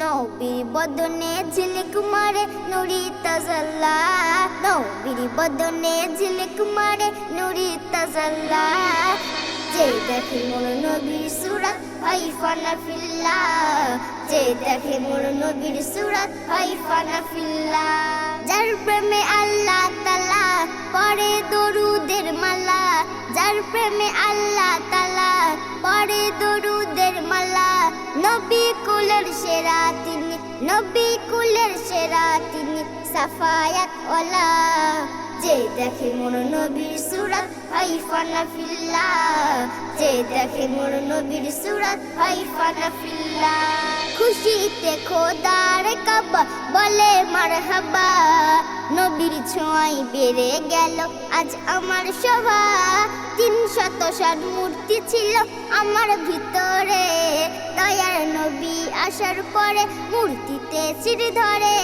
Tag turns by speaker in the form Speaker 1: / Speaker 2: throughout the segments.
Speaker 1: নবীর বদনে ঝিলিক মারে নুরি তাজাল্লা, নবীর বদনে ঝিলিক মারে নুরি তাজাল্লা। যে দেখে মোর নবীর সুরাত হয় ফানা ফিল্লাহ, যে দেখে মোর নবীর সুরাত হয় ফানা ফিল্লাহ। যার প্রেমে আল্লাহ তাআলা পড়ে দরুদের মালা, যার প্রেমে আল্লাহ তাআলা পড়ে দরুদের মালা। নবী কুলের সেরা তিনি, নবী কুলের সেরা তিনি সাফায়াত ওয়ালা। যে দেখে মোর নবীর সুরাত হয় ফানা ফিল্লাহ, যে দেখে মোর নবীর সুরাত হয় ফানা ফিল্লাহ। খুশিতে খোদার কাবা বলে মারহাবা, নবীর ছোঁয়ায় বেড়ে গেল আজ আমার শোভা। ৩৬০ মূর্তি ছিল আমার ভিতরে, দয়ার নবী আসার পরে মূর্তিতে চির ধরে।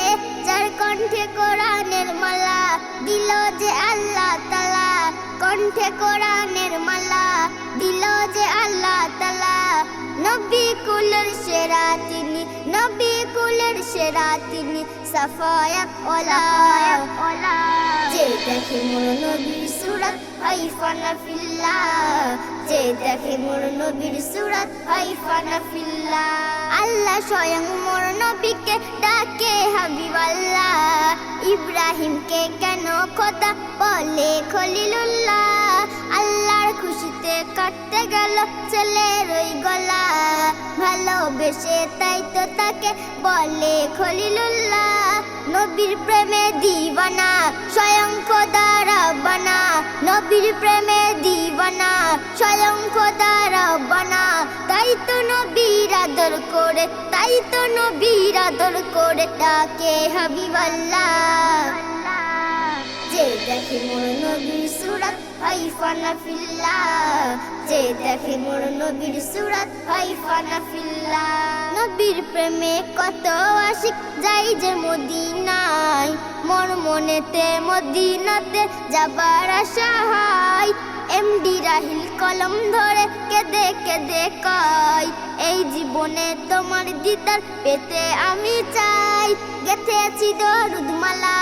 Speaker 1: যার কণ্ঠে কোরআনের মালা দিল যে আল্লাহ তাআলা, কণ্ঠে কোরআনের মালা দিল যে আল্লাহ তাআলা। নবী কুলের সেরা তিনি, নবী কুলের সেরা তিনি সাফায়াত ওয়ালা। যে দেখে মোর নবীর সুরাত হয় ফানা ফিল্লাহ, যে দেখে মোর নবীর সুরাত হয় ফানা ফিল্লাহ। আল্লাহ স্বয়ং মোর নবীকে ডাকে হাবিবাল্লাহ, ইব্রাহিমকে কেন খোদা বলে খলিলুল্লাহ। আল্লাহর খুশিতে কাটতে গেল ছেলের ওই গলা, ভালোবেসে তাই তো তাকে বলে খলিলুল্লাহ। নবীর প্রেমে দিওয়ানা স্বয়ং খোদা রব্বানা, নবীর প্রেমে দিওয়ানা স্বয়ং খোদা রব্বানা। তাই তো নবীর আদর করে, তাই তো নবীর আদর করে ডাকে হাবিবাল্লাহ। যে দেখে মোর নবীর সুরাত হয় ফানা ফিল্লাহ, যে দেখে মোর নবীর সুরাত হয় ফানা ফিল্লাহ। নবীর প্রেমে কত আশিক যাই যে মদিনায়, মোর মনেতে মদিনাতে যাবার আশা হয়। এমডি রাহিল কলম ধরে কেঁদে কেঁদে কয়, এই জীবনে তোমার দিদার পেতে আমি চাই। গেথেছি দরুদ মালা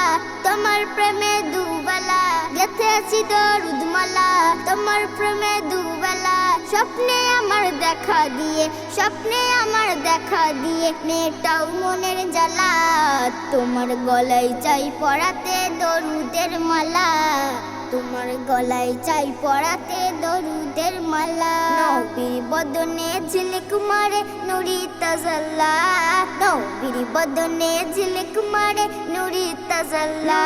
Speaker 1: তোমার প্রেমে দুবেলা, গেথেছি দরুদ মালা তোমার প্রেমে দুবেলা। স্বপ্নে আমার দেখা দিয়ে, স্বপ্নে আমার দেখা দিয়ে মেটাও মনের জ্বালা। তোমার গলায় চাই পরাতে দরুদের মালা, তোমার গলায় চাই পরাতে দরুদের মালা। নবীর বদনে ঝিলিক মারে নুরি তাজাল্লা, নবীর বদনে ঝিলিক মারে নুরি তাজাল্লা।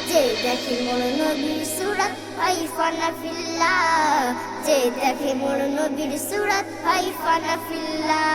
Speaker 1: যে দেখে মোর নবীর সুরাত হয় ফানা ফিল্লাহ, যে দেখে মোর নবীর সুরাত হয় ফানা ফিল্লাহ।